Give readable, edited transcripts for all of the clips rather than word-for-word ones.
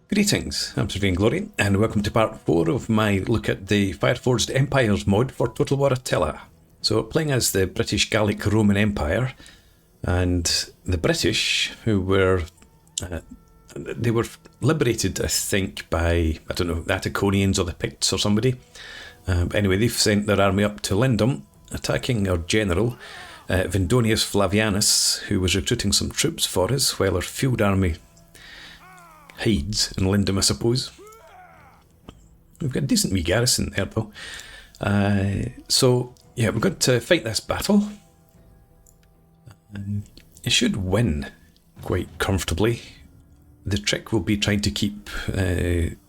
Greetings, I'm Sir Glory, and welcome to part 4 of my look at the Fireforged Empires mod for Total War Attila. So playing as the British-Gallic Roman Empire, and the British, who were, they were liberated, I think, by, I don't know, the Atticonians or the Picts or somebody. Anyway, they've sent their army up to Lindum, attacking our general, Vindonius Flavianus, who was recruiting some troops for us, while our field army hides in Lindum, I suppose. We've got a decent wee garrison there, though. So, yeah, we're going to fight this battle. You should win quite comfortably. The trick will be trying to keep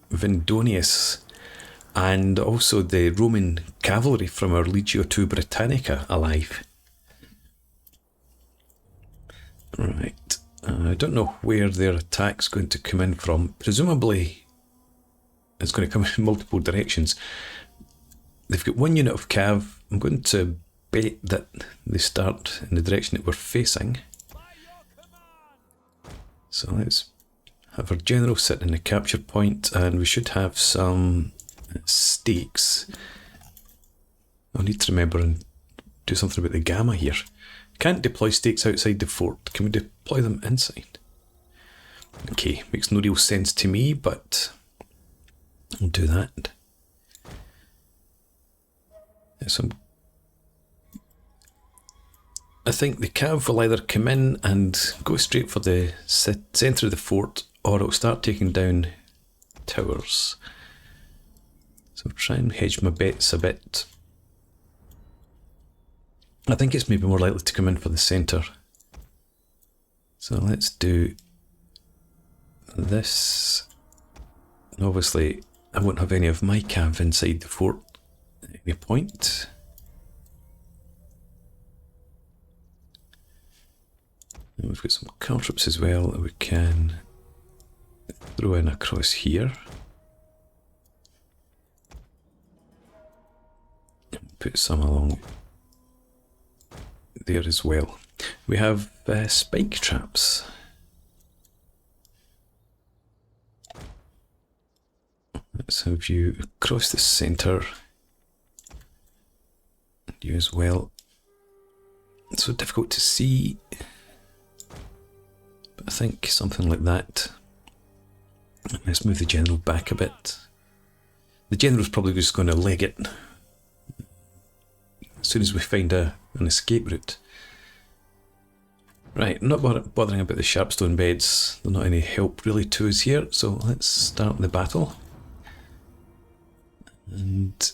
Vindonius and also the Roman cavalry from our Legio II Britannica alive. Right. I don't know where their attack's going to come in from. Presumably, it's going to come in multiple directions. They've got one unit of cav. I'm going to bet that they start in the direction that we're facing. So let's have our general sit in the capture point, and we should have some stakes. I'll need to remember and do something about the gamma here. Can't deploy stakes outside the fort. Can we deploy them inside? Okay, makes no real sense to me, but I'll do that. So I think the cav will either come in and go straight for the centre of the fort, or it'll start taking down towers. So I'll try and hedge my bets a bit. I think it's maybe more likely to come in for the centre. So let's do this. And obviously, I won't have any of my cav inside the fort at any point. And we've got some cantrips as well that we can throw in across here. Put some along there as well. We have spike traps. Let's have you across the centre. And you as well. It's so difficult to see, but I think something like that. Let's move the general back a bit. The general's probably just going to leg it as soon as we find an escape route. Right, I'm not bothering about the sharpstone beds. They're not any help really to us here, so let's start the battle. And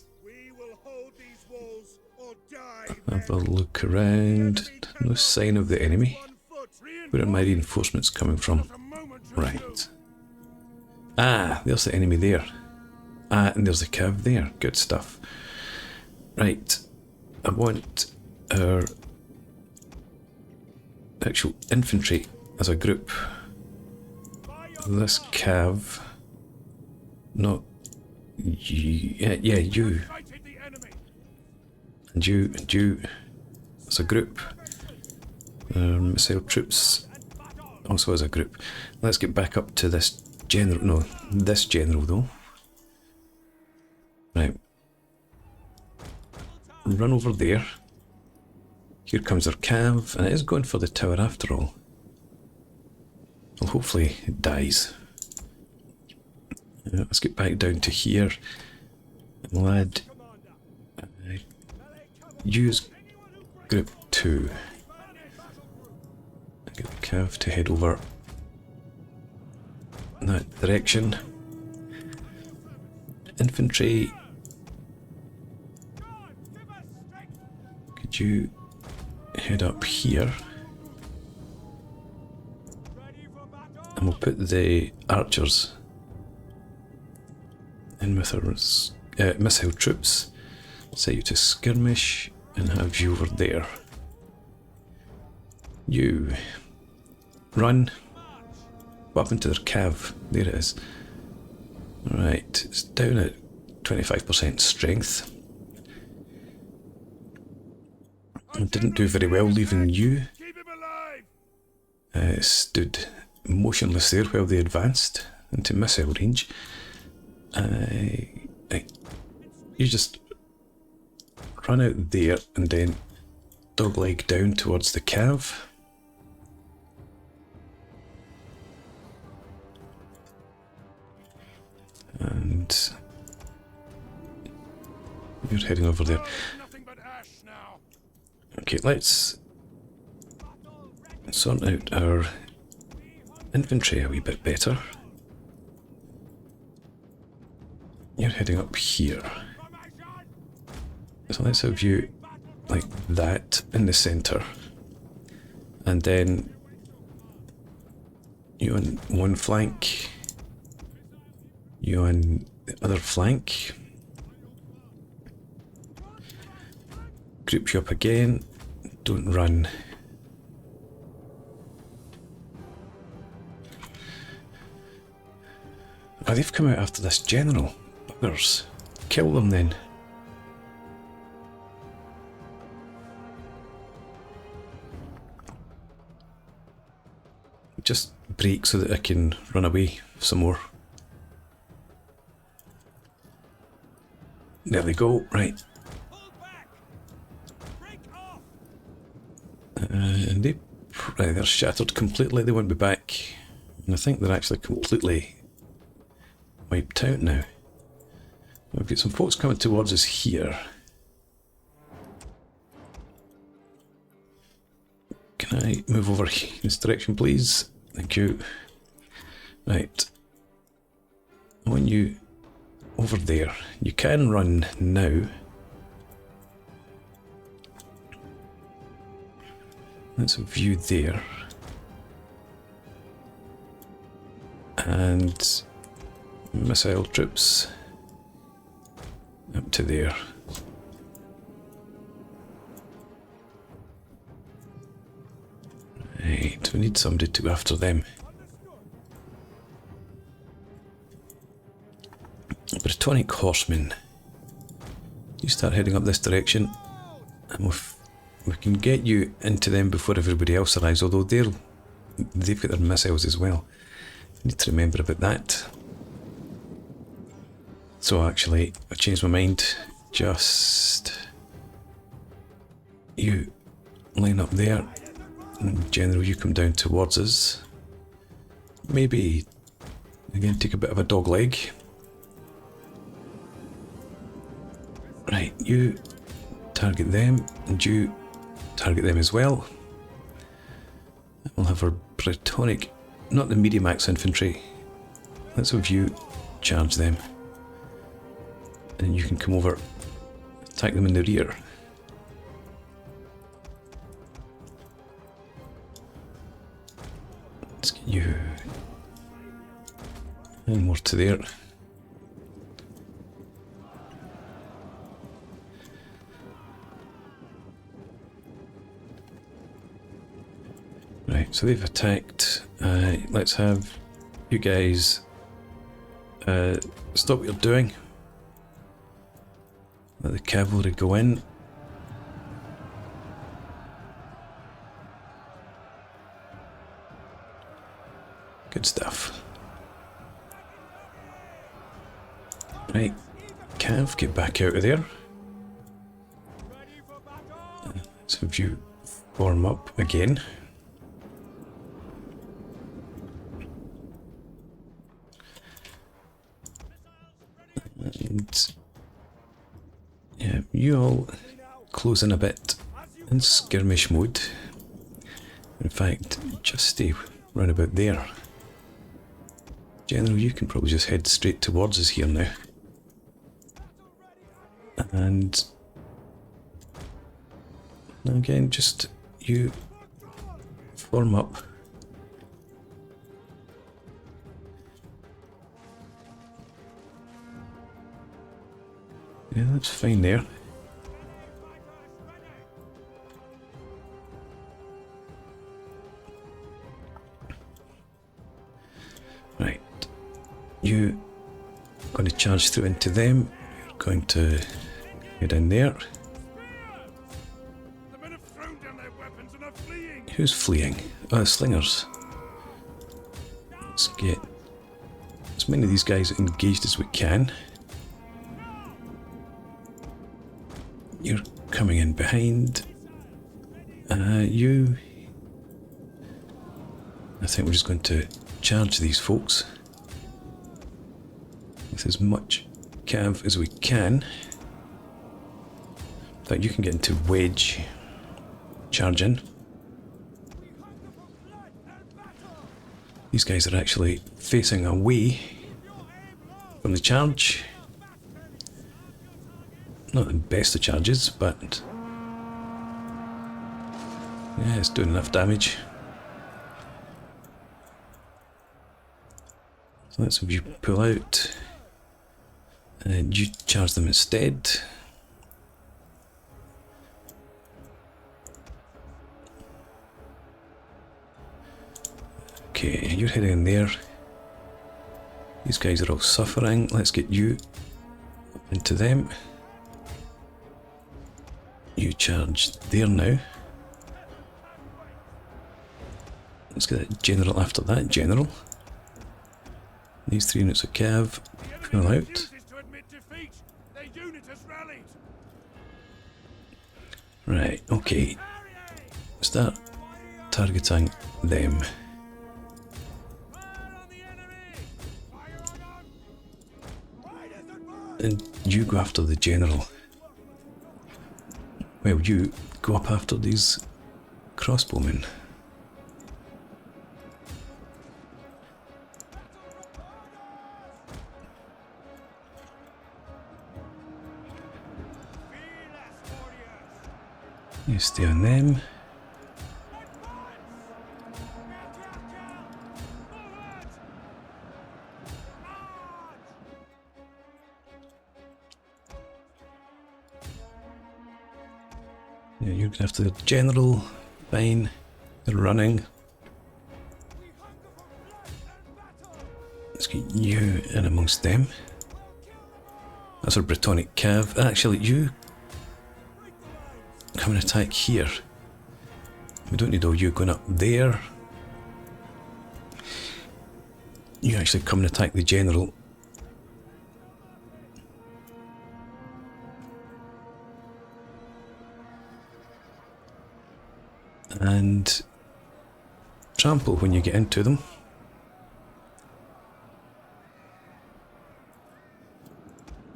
have a look around. No sign of the enemy. Where are my reinforcements coming from? Right. Ah, there's the enemy there. Ah, and there's the cav there. Good stuff. Right. I want our actual infantry as a group. This cav, not you, yeah, you, and you as a group. Missile troops also as a group. Let's get back up to this general. No, this general though. Right. Run over there. Here comes our cav, and it is going for the tower after all. Well, hopefully it dies. Let's get back down to here. We'll add use group 2. Get the cav to head over in that direction. Infantry, could you head up here? And we'll put the archers in with our missile troops. Set you to skirmish and have you over there. You run. What happened to their cav? There it is. Right, it's down at 25% strength. I didn't do very well leaving you. Stood motionless there while they advanced. into missile range. Right. You just run out there and then dogleg down towards the cav. And you're heading over there. Okay, let's sort out our infantry a wee bit better. You're heading up here. So let's have you like that in the centre. And then you on one flank, you on the other flank. Group you up again, don't run. Oh, they've come out after this general. Buggers. Kill them then. Just break so that I can run away some more. There they go, right. And they're shattered completely, they won't be back. And I think they're actually completely wiped out now. We've got some folks coming towards us here. Can I move over in this direction, please? Thank you. Right. When you over there, you can run now. Let's view there. And missile troops up to there. Right, we need somebody to go after them. Brittonic horsemen. You start heading up this direction, and we can get you into them before everybody else arrives, although they've got their missiles as well. I need to remember about that. So actually, I changed my mind. Just you line up there, and General, you come down towards us. Maybe again take a bit of a dog leg. Right, you target them, and you target them as well. We'll have our Brittonic, not the medium axe infantry. Let's have you charge them. And then you can come over, attack them in the rear. Let's get you. And more to there. Right, so they've attacked. Let's have you guys stop what you're doing. Let the cavalry go in. Good stuff. Right, Cav, get back out of there. Let's have you form up again. And yeah, you all close in a bit in skirmish mode. In fact, just stay round about there. General, you can probably just head straight towards us here now. And again, just you form up. Yeah, that's fine there. Right, you going to charge through into them. You're going to head in there. Who's fleeing? Oh, slingers. Let's get as many of these guys engaged as we can. You're coming in behind. You... I think we're just going to charge these folks with as much cav as we can. In fact, you can get into wedge charging. These guys are actually facing away from the charge. Not the best of charges, but yeah, it's doing enough damage. So let's have you pull out and you charge them instead. Okay, you're heading in there. These guys are all suffering. Let's get you into them. You charge there now. Let's get a general after that. General. These 3 units of cav pull out. Right, okay. Start targeting them. And you go after the general. Well, you go up after these crossbowmen. You stay on them. Yeah, you're going after the general. Fine. They're running. Let's get you in amongst them. That's our Brittonic cav. Actually, you come and attack here. We don't need all you going up there. You actually come and attack the general. And trample when you get into them.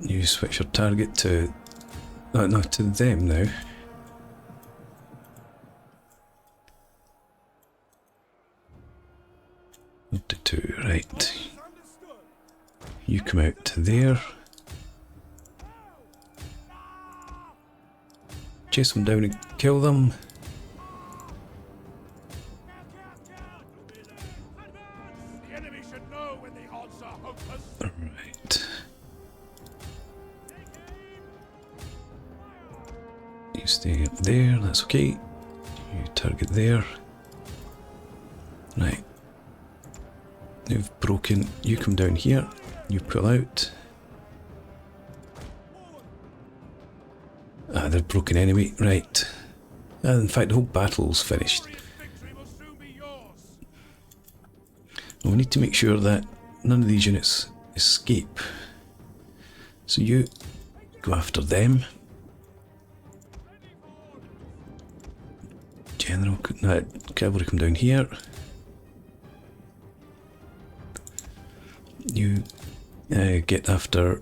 You switch your target to... no, to them now. To 2, right. You come out to there. Chase them down and kill them. Right. You stay up there, that's okay. You target there. Right. They've broken. You come down here. You pull out. Ah, they're broken anyway. Right. In fact, the whole battle's finished. And we need to make sure that none of these units escape. So you go after them. General, cavalry come down here. You get after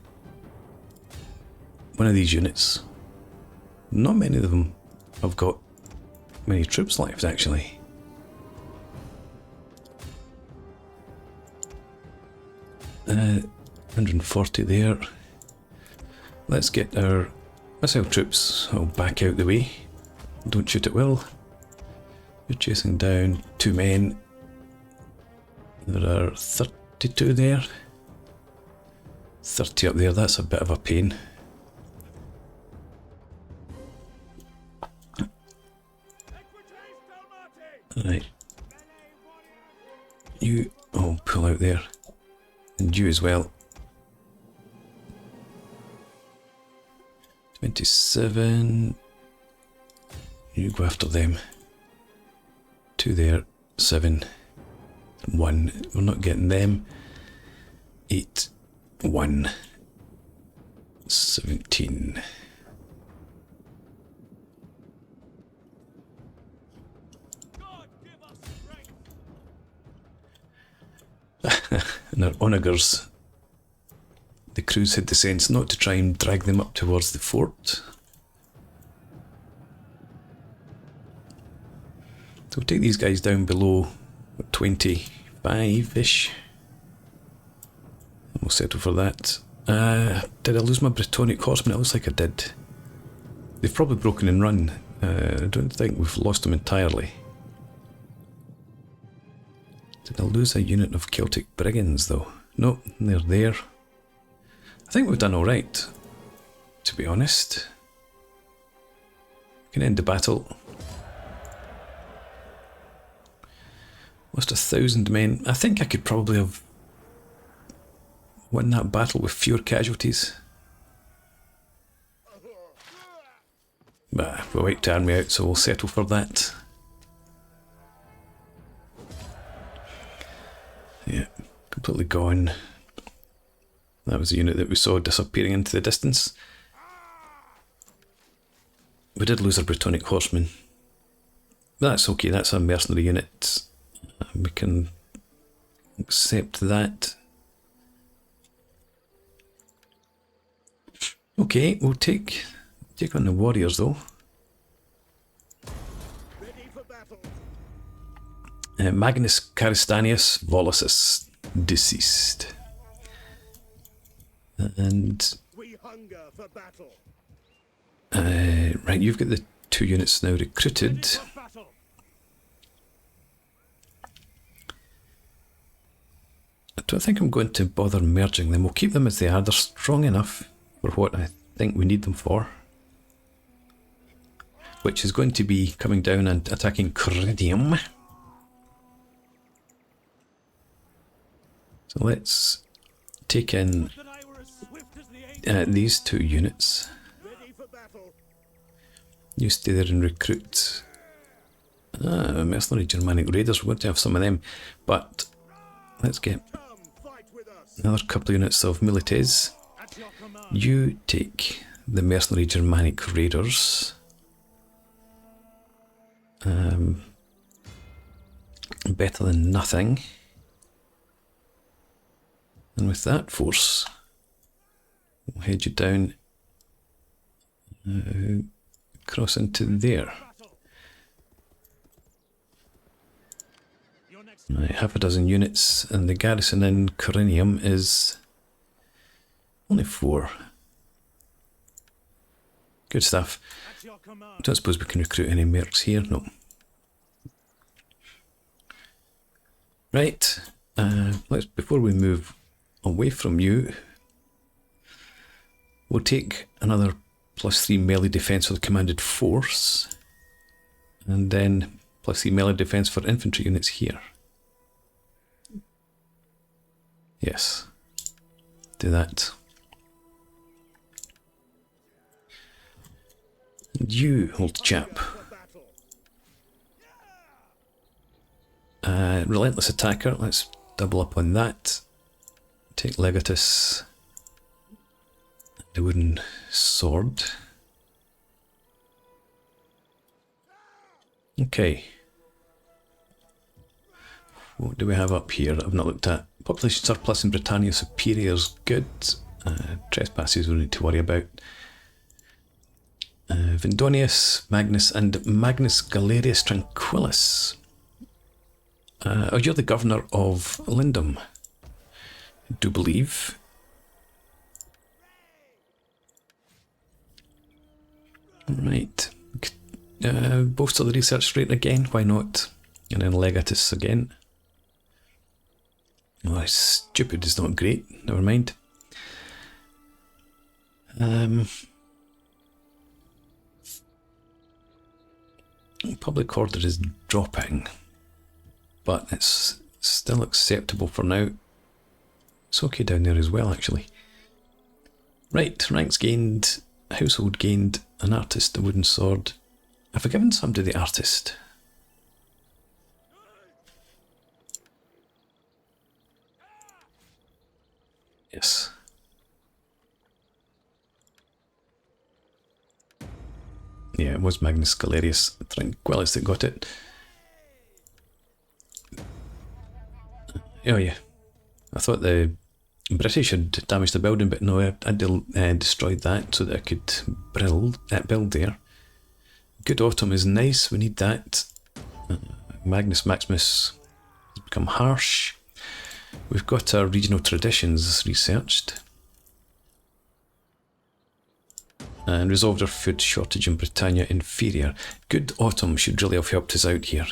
one of these units. Not many of them have got many troops left, actually. Uh, 140 there. Let's get our missile troops all back out the way. Don't shoot at will. You're chasing down 2 men. There are 32 there. 30 up there, that's a bit of a pain. Right. You all pull out there. And you as well. 27. You go after them. 2 there. 7. 1. We're not getting them. 8, 1, 17. And our onagers, the crews had the sense not to try and drag them up towards the fort. So we'll take these guys down below 25-ish. We'll settle for that. Did I lose my Brittonic horsemen? It looks like I did. They've probably broken and run. I don't think we've lost them entirely. Did I lose a unit of Celtic brigands though? Nope, they're there. I think we've done alright, to be honest. We can end the battle. Lost 1,000 men. I think I could probably have won that battle with fewer casualties. But we wiped the army out, so we'll settle for that. Yeah, completely gone. That was a unit that we saw disappearing into the distance. We did lose our Brittonic horsemen. That's okay, that's a mercenary unit. We can accept that. Okay, we'll take on the warriors though. Ready for battle. Magnus Caristanius Volusus, deceased. And We hunger for battle. right, you've got the 2 units now recruited. For battle. I don't think I'm going to bother merging them. We'll keep them as they are. They're strong enough for what I think we need them for. Which is going to be coming down and attacking Coridium. So let's take in That I were as swift as the angel. these 2 units. Ready for battle. You stay there and recruit. Mercenary Germanic Raiders. We're going to have some of them. But let's get Come fight with us. another couple of units of milites. At your command. You take the Mercenary Germanic Raiders. Better than nothing. And with that force, we'll head you down, cross into there. Battle. Your next Right, half a dozen units, and the garrison in Corinium is only 4. Good stuff. at your command. Don't suppose we can recruit any mercs here? No. Right, let's, before we move away from you, we'll take another +3 melee defense for the commanded force, and then +3 melee defense for infantry units here. Yes, do that. And you, old chap. For battle. Relentless attacker, let's double up on that. Take Legatus, the wooden sword. Okay. What do we have up here that I've not looked at? Population surplus in Britannia Superior is good. Trespasses we don't need to worry about. Vindonius, Magnus, and Magnus Galerius Tranquillus. Oh, you're the governor of Lindum, I do believe. Right. Boast of the research rate again, why not? And then Legatus again. Oh, stupid is not great, never mind. Public order is dropping, but it's still acceptable for now. It's okay down there as well, actually. Right, ranks gained, household gained, an artist, a wooden sword. Have I given some to the artist? Yes. Yeah, it was Magnus Galerius Tranquillus that got it. Oh yeah. I thought the British had damaged the building, but no, I destroyed that so that I could build there. Good autumn is nice, we need that. Magnus Maximus has become harsh. We've got our regional traditions researched. And resolved our food shortage in Britannia inferior. Good autumn should really have helped us out here.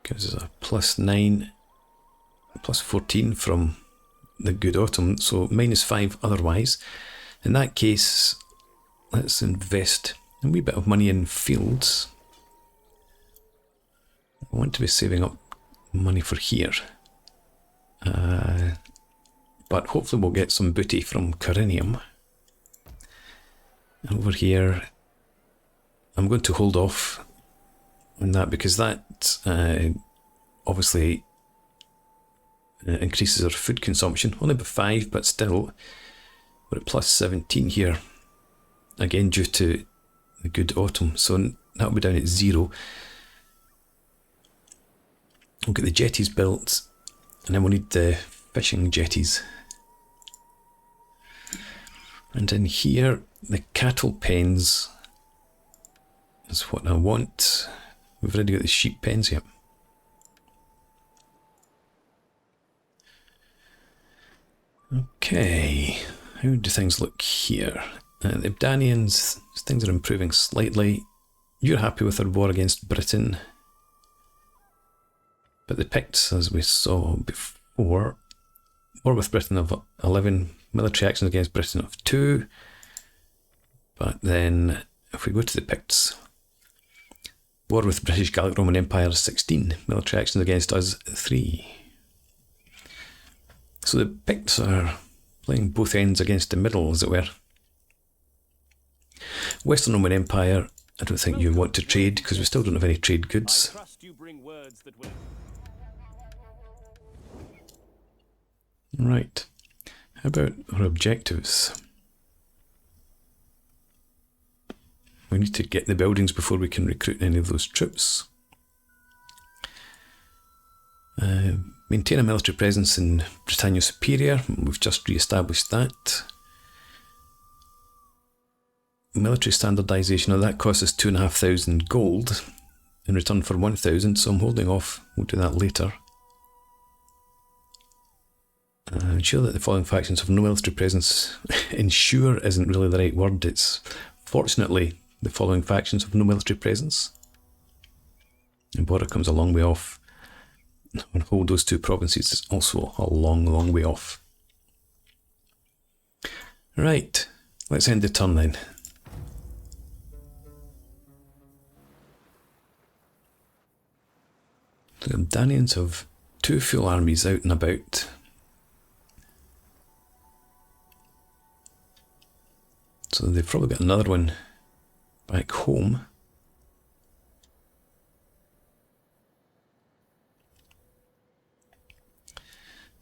Gives us a +9, +14 from the good autumn, so -5 otherwise. In that case, let's invest a wee bit of money in fields. I want to be saving up money for here. But hopefully we'll get some booty from Corinium. Over here, I'm going to hold off on that because that obviously increases our food consumption. Only by 5, but still, we're at +17 here. Again, due to the good autumn, so that'll be down at 0. We'll get the jetties built, and then we'll need the fishing jetties. And in here, the cattle pens is what I want. We've already got the sheep pens here. Okay, how do things look here? The Ibdanians, things are improving slightly. You're happy with our war against Britain. But the Picts, as we saw before, war with Britain of 11, military actions against Britain of 2. But then, if we go to the Picts, war with British-Gallic Roman Empire 16, military actions against us 3. So the Picts are playing both ends against the middle, as it were. Western Roman Empire, I don't think you want to trade because we still don't have any trade goods. Right, how about our objectives? We need to get the buildings before we can recruit any of those troops. Maintain a military presence in Britannia Superior, we've just re-established that. Military standardisation, now that costs us 2,500 gold in return for 1,000, so I'm holding off, we'll do that later. Ensure that the following factions have no military presence. Ensure isn't really the right word, it's fortunately the following factions have no military presence. And border comes a long way off. And hold those 2 provinces is also a long, long way off. Right, let's end the turn then. The Danians have 2 full armies out and about. So they've probably got another one back home.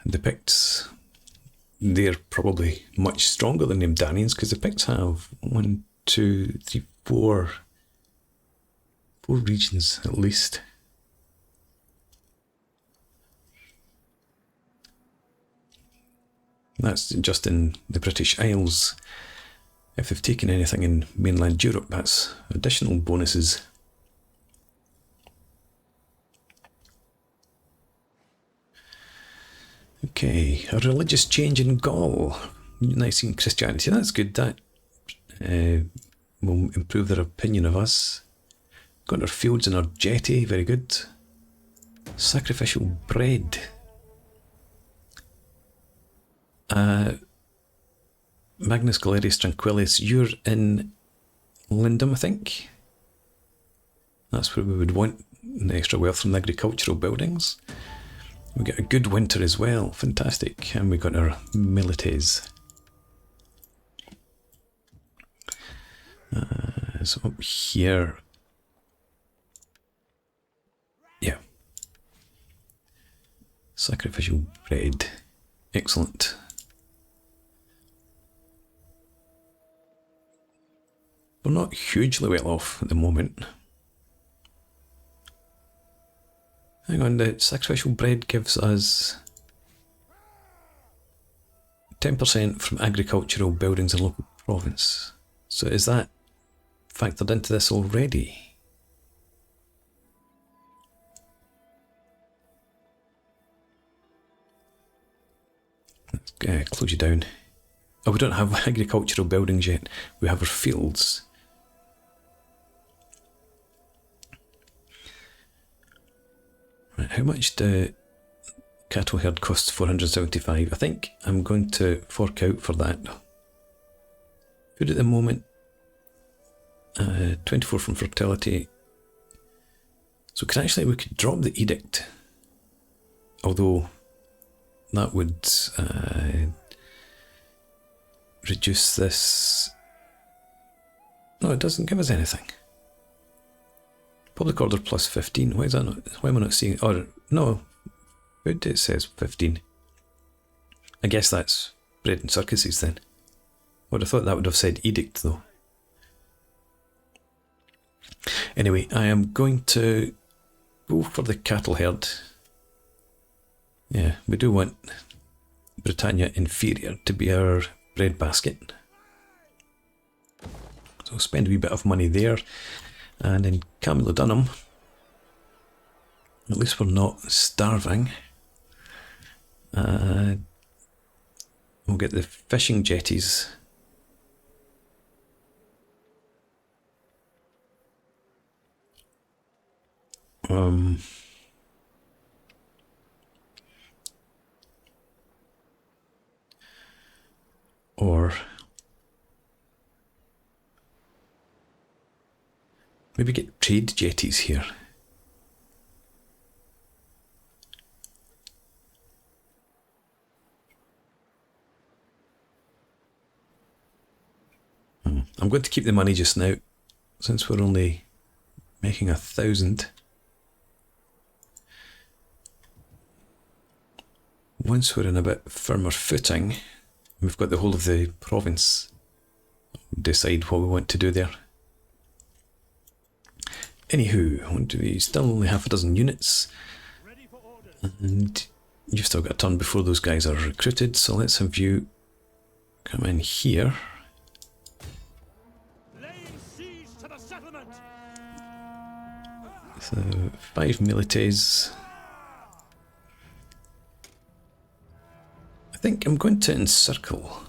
And the Picts, they're probably much stronger than the Danians because the Picts have 1, 2, 3, 4 regions at least. That's just in the British Isles. If they've taken anything in mainland Europe, that's additional bonuses. Okay, a religious change in Gaul. Nicene Christianity, that's good. That will improve their opinion of us. Got our fields and our jetty, very good. Sacrificial bread. Magnus Galerius Tranquillus, you're in Lindum, I think. That's where we would want the extra wealth from the agricultural buildings. We get a good winter as well, fantastic. And we got our milites. So up here, yeah. Sacrificial bread. Excellent. We're not hugely well off at the moment. Hang on, the sacrificial bread gives us 10% from agricultural buildings in local province. So is that factored into this already? Let's close you down. Oh, we don't have agricultural buildings yet. We have our fields. Right, how much do cattle herd costs? 475. I think I'm going to fork out for that. Food at the moment, 24 from fertility. So we could drop the edict. Although that would reduce this. No, it doesn't give us anything. Public order plus 15. Why is that not? Why am I not seeing it? Or no, it says 15. I guess that's bread and circuses then. Would have thought that would have said edict though. Anyway, I am going to go for the cattle herd. Yeah, we do want Britannia Inferior to be our bread basket. So I'll spend a wee bit of money there. And in Camulodunum, at least we're not starving. We'll get the fishing jetties. Or maybe get trade jetties here. I'm going to keep the money just now, since we're only making 1,000. Once we're in a bit firmer footing, we've got the whole of the province, decide what we want to do there. Anywho, we still only have a dozen units, and you've still got a turn before those guys are recruited, so let's have you come in here. So 5 milites. I think I'm going to encircle.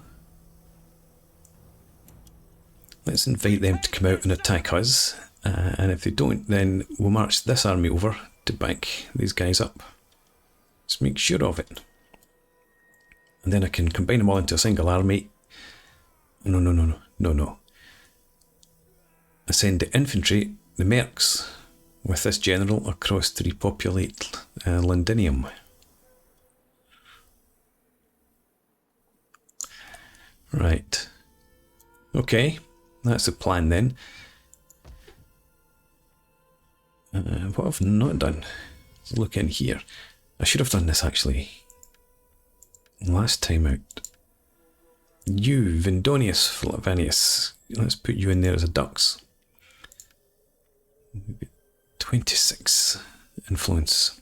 Let's invite them to come out and attack us. And if they don't, then we'll march this army over to back these guys up. Just make sure of it. And then I can combine them all into a single army. No. I send the infantry, the mercs, with this general across to repopulate Londinium. Right. Okay, that's the plan then. What I've not done is look in here. I should have done this actually last time out. You, Vindonius Flavanius, let's put you in there as a dux. 26 influence.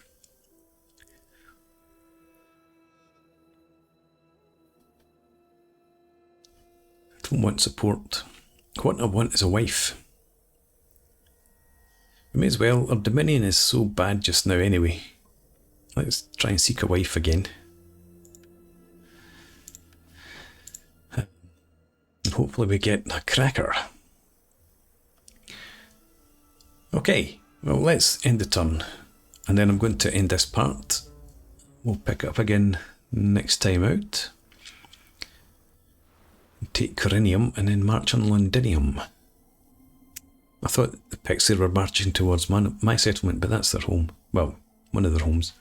I don't want support. What I want is a wife. We may as well. Our Dominion is so bad just now anyway. Let's try and seek a wife again. And hopefully we get a cracker. Okay, well let's end the turn. And then I'm going to end this part. We'll pick it up again next time out. Take Corinium and then march on Londinium. I thought the Pixie were marching towards my settlement, but that's their home. Well, one of their homes.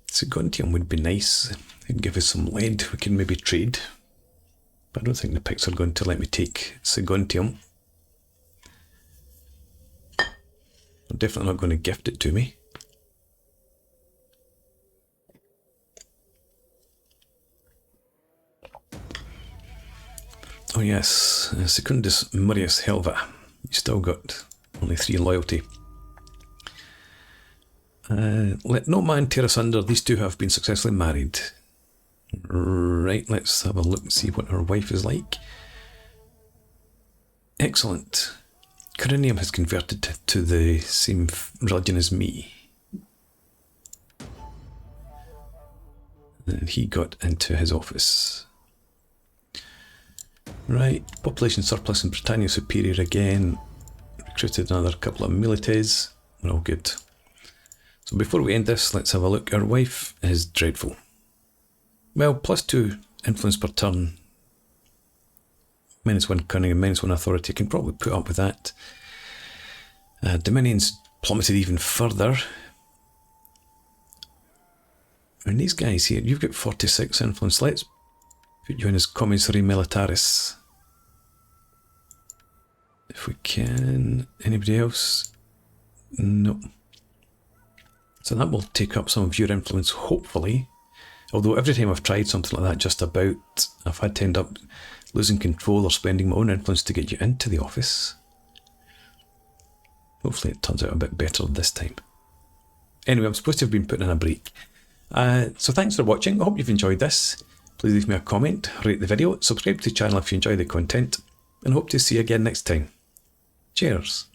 Segontium would be nice. They'd give us some lead we can maybe trade. But I don't think the Picts are going to let me take Segontium. They're definitely not going to gift it to me. Oh yes, Secundus Murius Helva. You still got only 3 loyalty. Let no man tear asunder. These two have been successfully married. Right, let's have a look and see what her wife is like. Excellent. Corinium has converted to the same religion as me. And he got into his office. Right, population surplus in Britannia superior again. Recruited another couple of milites. We're all good. So before we end this, let's have a look. Our wife is dreadful. Well, +2 influence per turn. -1 cunning and -1 authority. I can probably put up with that. Dominions plummeted even further. And these guys here, you've got 46 influence. Let's put you in as Commissary Militaris. If we can. Anybody else? No. So that will take up some of your influence, hopefully. Although every time I've tried something like that, just about, I've had to end up losing control or spending my own influence to get you into the office. Hopefully it turns out a bit better this time. Anyway, I'm supposed to have been putting in a break. So thanks for watching. I hope you've enjoyed this. Please leave me a comment, rate the video, subscribe to the channel if you enjoy the content, and hope to see you again next time. Cheers.